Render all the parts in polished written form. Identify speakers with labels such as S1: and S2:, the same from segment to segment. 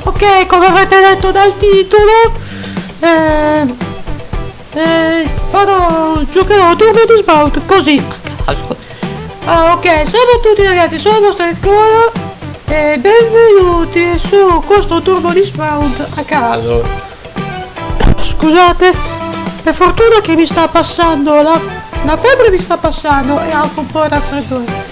S1: Ok, come avete letto dal titolo, giocherò a turno di sbout, così, a caso. Ok, salve a tutti ragazzi, sono il vostro Ancora e benvenuti su questo turno di sbout a caso. Scusate, per fortuna che mi sta passando la febbre, mi sta passando e anche un po' il raffreddore.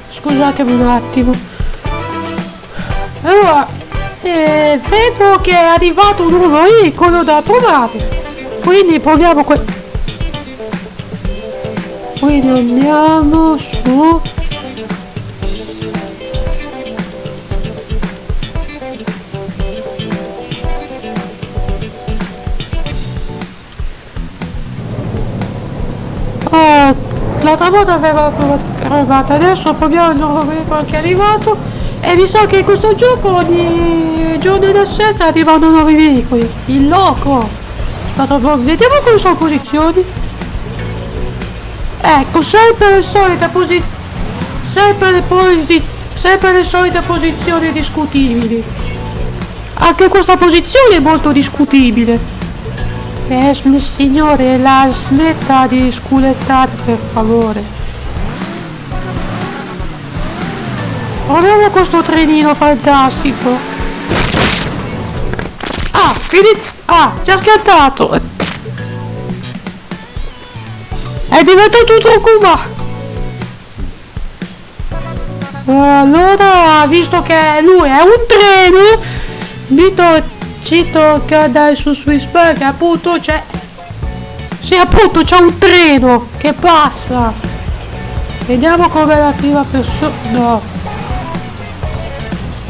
S1: Scusatemi un attimo. Allora, vedo che è arrivato un nuovo icono da provare. Quindi proviamo quindi andiamo su. L'altra volta aveva provato arrivata, adesso proviamo il nuovo veicolo che è arrivato e mi sa che in questo gioco ogni giorno in assenza arrivano nuovi veicoli. Il loco! Aspetta, vediamo come sono posizioni. Ecco, sempre le solite posizioni discutibili. Anche questa posizione è molto discutibile. Signore, la smetta di sculettare, per favore. Proviamo questo trenino fantastico. Ci ha schiantato. È diventato un Trokuma. Allora, visto che lui è un treno, ci tocca andare su Swissberg, appunto c'è un treno che passa. Vediamo com'è la prima persona. No,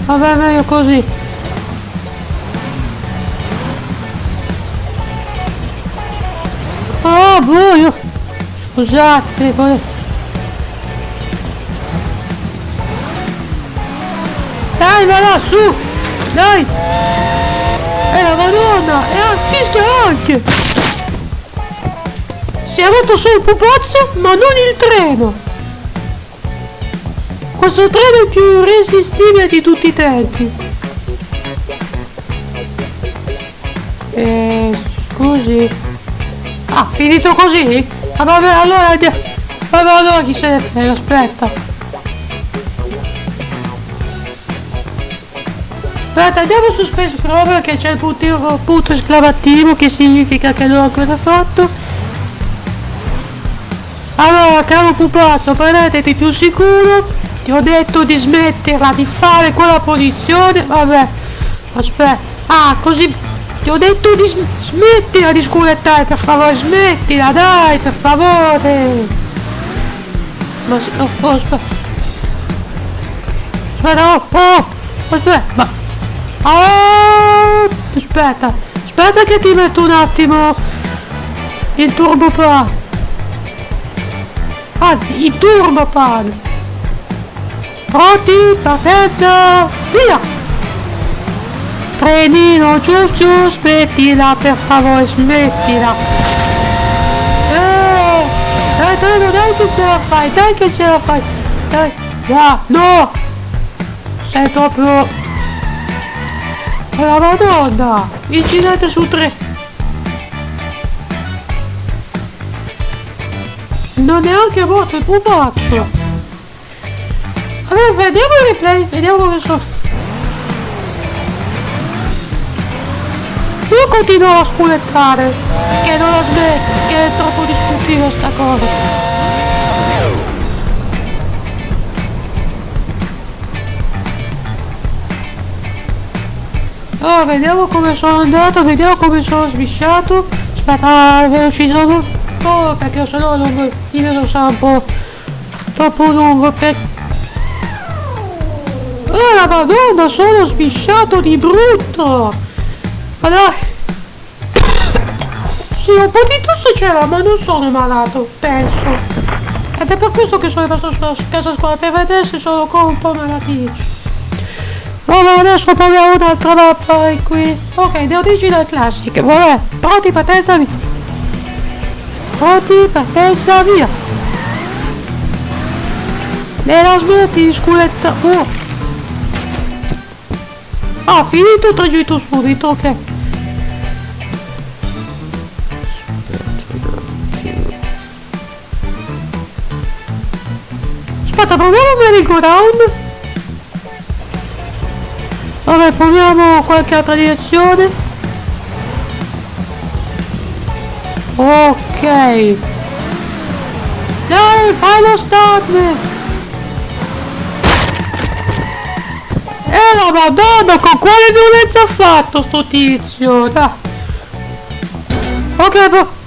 S1: vabbè, meglio così. Oh, buio. Scusate, dai, va là, su, dai. La madonna, e fischia anche. Si è rotto solo il pupazzo, ma non il treno. Questo treno è il più irresistibile di tutti i tempi. Scusi. Finito così? Vabbè, allora andiamo. Vabbè, allora chi se ne frega, aspetta. Aspetta, andiamo su Space Prover che c'è il punto esclamativo che significa che l'ho ancora fatto. Allora, caro pupazzo, prendeteti più sicuro. Ti ho detto di smetterla di fare quella posizione. Vabbè, aspetta. Così ti ho detto di smettila di sculettare, per favore, smettila, dai, per favore. Ma aspetta. Aspetta, aspetta che ti metto un attimo il turbopad, anzi il turbopad. Pronti, partenza, via. Trenino, giù, smettila, per favore, smettila. Dai, dai che ce la fai, dai, no, sei proprio... La madonna! Incidente su 3! Non è neanche morto il pupazzo! Vabbè, vediamo il replay, vediamo come sono. Io continuo a sculettare, che non la smetto, che è troppo discutibile sta cosa. Oh, vediamo come sono andato, vediamo come sono svisciato. Aspetta, velocizzo. Oh, perché sennò il video sarà un po' troppo lungo per... Oh la madonna, sono svisciato di brutto. Ma dai. Sì, un po' di tosse ce l'ho, ma non sono malato, penso. Ed è per questo che sono rimasto a casa scuola, per vedere se sono ancora un po' malaticcio. Vabbè, adesso proviamo un'altra mappa qui. Ok, The Original Classic. Vabbè, pronti, partenza, via. Pronti, partenza, via. E la smetti di sculetta. Ah, finito, tragitto subito, ok. Aspetta, proviamo un merry-go-round. Vabbè, proviamo qualche altra direzione. Ok. Dai, fai lo stuntman. La madonna, con quale violenza ha fatto sto tizio? Dai. Ok,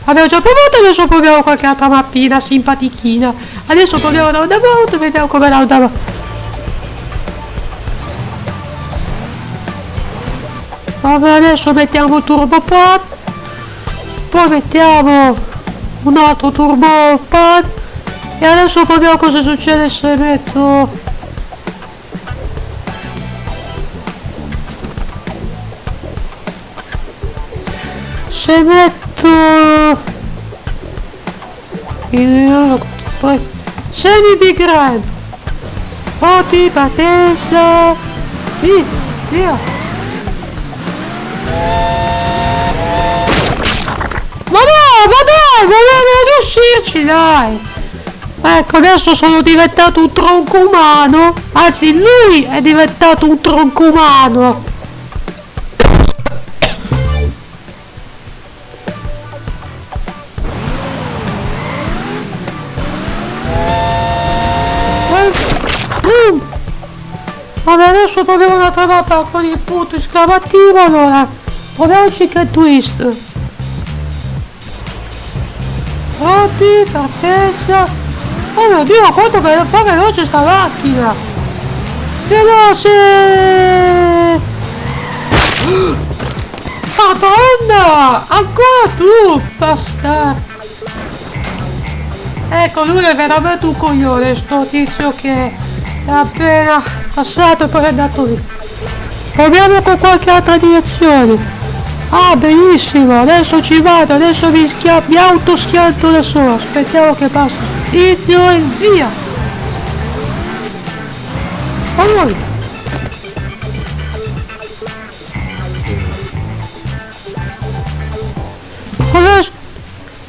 S1: abbiamo già provato, adesso proviamo qualche altra mappina simpatichina. Adesso proviamo da roundabout e vediamo come roundabout. Vabbè, adesso mettiamo turbo pad. Poi mettiamo un altro turbo pad. E adesso proviamo cosa succede se metto... Se metto... Semi big ramp. Poti, partenza. Via. Ma dai, volevo uscirci, dai. Ecco, adesso sono diventato un tronco umano. Anzi, lui è diventato un tronco umano. Vabbè, adesso proviamo un'altra mappa con il punto esclamativo. Allora, proviamo chicken twist. Pronti, partenza. Oh mio Dio, quanto fa veloce sta macchina. Veloce. Madonna, ancora tu, bastardo. Ecco, lui è veramente un coglione, sto tizio che è appena passato e poi è andato via. Proviamo con qualche altra direzione. Ah, benissimo, adesso ci vado, adesso mi autoschianto da solo. Aspettiamo che passa il tizio e via. Allora.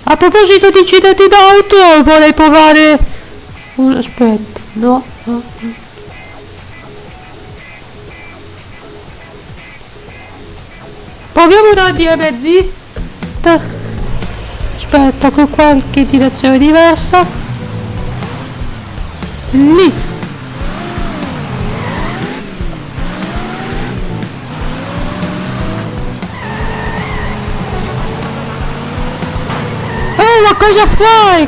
S1: A proposito di incidenti d'auto, vorrei provare... Aspetta, no. Proviamo da DMZ. Aspetta, con qualche direzione diversa. Lì. Ma cosa fai?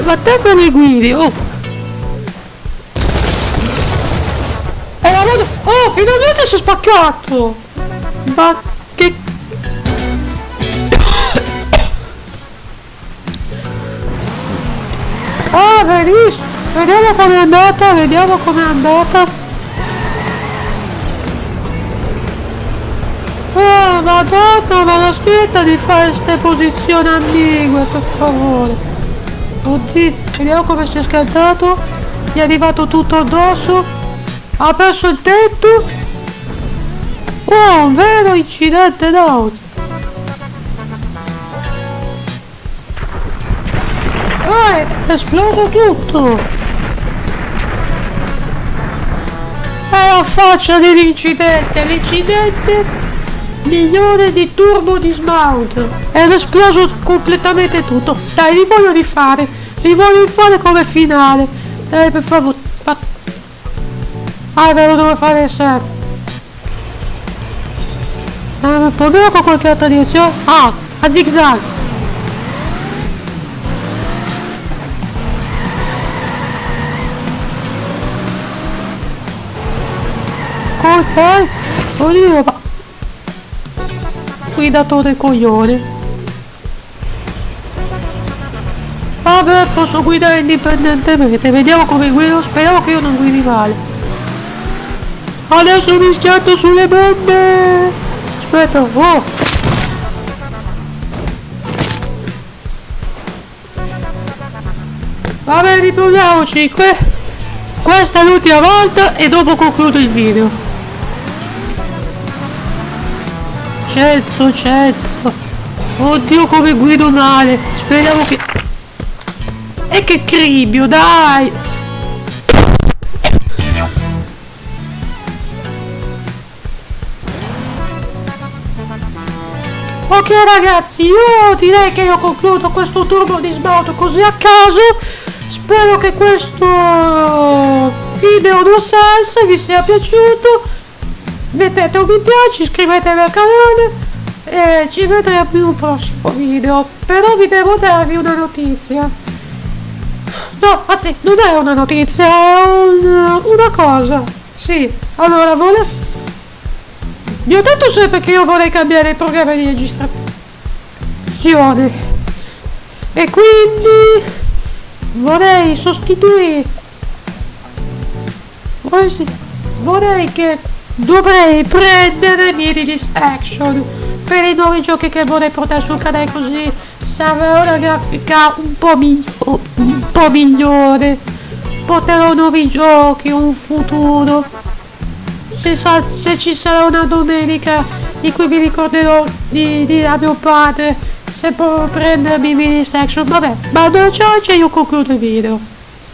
S1: Ma te come guidi? Oh! Oh, finalmente si è spaccato! Ma che... Ah, benissimo! Vediamo com'è andata, Oh, madonna, ma la smetta di fare queste posizioni ambigue, per favore. Oddio, vediamo come si è scaldato. Gli è arrivato tutto addosso. Ha perso il tetto. Oh, un vero incidente d'auto. È esploso tutto. È la faccia l'incidente migliore di Turbo Dismount. Ed è esploso completamente tutto. Dai, li voglio rifare come finale. Dai, per favore. Ah, è vero, devo fare il set. Proviamo con qualche altra direzione. Ah, a zigzag. Oddio, ma... Guidatore coglione. Vabbè, posso guidare indipendentemente. Vediamo come guido. Speriamo che io non guidi male. Adesso mi schianto sulle bombe. Aspetta, oh. Vabbè, riproviamoci. Questa è l'ultima volta e dopo concludo il video. 100, 100. Oddio come guido male. Speriamo che... E che cribbio, dai. Ok ragazzi, io direi che io concludo questo turbo di smalto così a caso. Spero che questo video non sense vi sia piaciuto. Mettete un mi piace, iscrivetevi al canale e ci vedremo in un prossimo video. Però vi devo darvi una notizia. No, anzi, non è una notizia, è una cosa. Sì, allora vi ho detto sempre che io vorrei cambiare il programma di registrazione e quindi vorrei sostituire, dovrei prendere Minilis Action per i nuovi giochi che vorrei portare sul canale, così sarà una grafica un po' migliore, porterò nuovi giochi, un futuro. Se ci sarà una domenica di cui mi ricorderò di dire a mio padre se può prendermi mini section, vabbè, mando la ciao e io concludo il video.